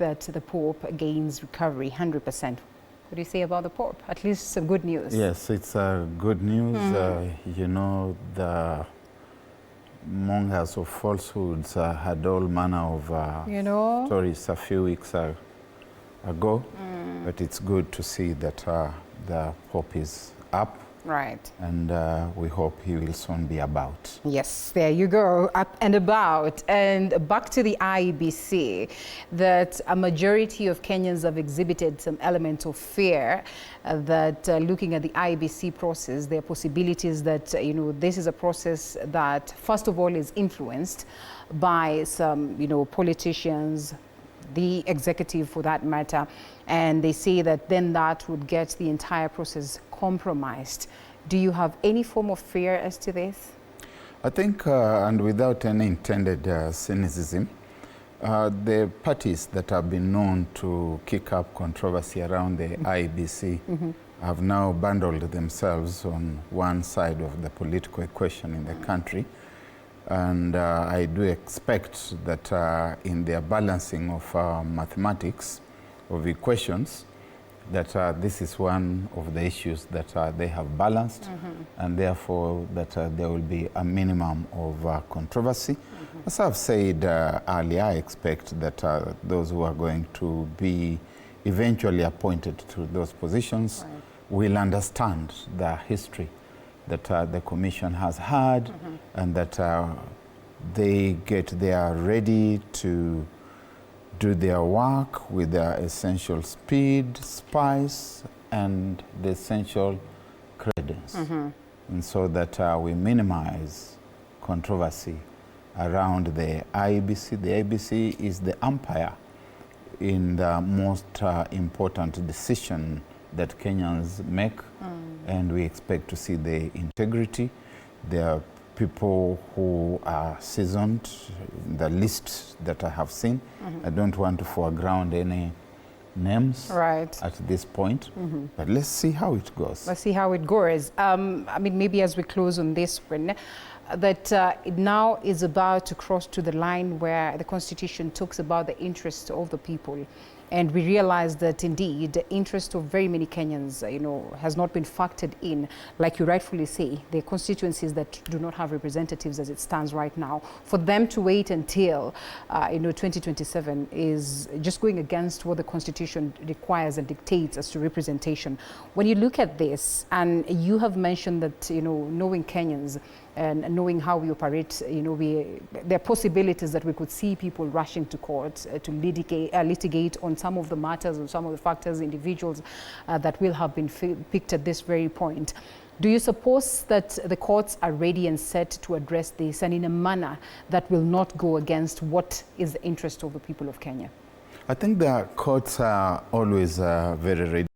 that the Pope gains recovery 100%. What do you say about the Pope? At least some good news. Yes, it's good news. You know, the mongers of falsehoods had all manner of stories a few weeks ago, but it's good to see that the Pope is up. Right. And we hope he will soon be about. Yes, there you go, up and about. And back to the IEBC, that a majority of Kenyans have exhibited some element of fear that looking at the IEBC process, there are possibilities that, you know, this is a process that, first of all, is influenced by some, you know, politicians, the executive for that matter, and they say that then that would get the entire process compromised. Do you have any form of fear as to this? I think, and without any intended cynicism, the parties that have been known to kick up controversy around the IEBC have now bundled themselves on one side of the political equation in the country. And I do expect that in their balancing of mathematics, of equations, that this is one of the issues that they have balanced, and therefore that there will be a minimum of controversy. As I've said earlier, I expect that those who are going to be eventually appointed to those positions will understand the history that the Commission has had, and that they get there ready to do their work with their essential speed, spice, and the essential credence. And so that we minimize controversy around the IEBC. The IEBC is the umpire in the most important decision that Kenyans make, and we expect to see the integrity. There are people who are seasoned, the list that I have seen. I don't want to foreground any names at this point, but let's see how it goes. Let's see how it goes. I mean, maybe as we close on this one, that it now is about to cross to the line where the Constitution talks about the interests of the people. And we realize that indeed the interest of very many Kenyans, you know, has not been factored in. Like you rightfully say, the constituencies that do not have representatives as it stands right now, for them to wait until, 2027 is just going against what the Constitution requires and dictates as to representation. When you look at this, and you have mentioned that, you know, knowing Kenyans and knowing how we operate, you know, there are possibilities that we could see people rushing to court to litigate on some of the matters and some of the factors, individuals that will have been picked at this very point. Do you suppose that the courts are ready and set to address this, and in a manner that will not go against what is the interest of the people of Kenya? I think the courts are always very ready.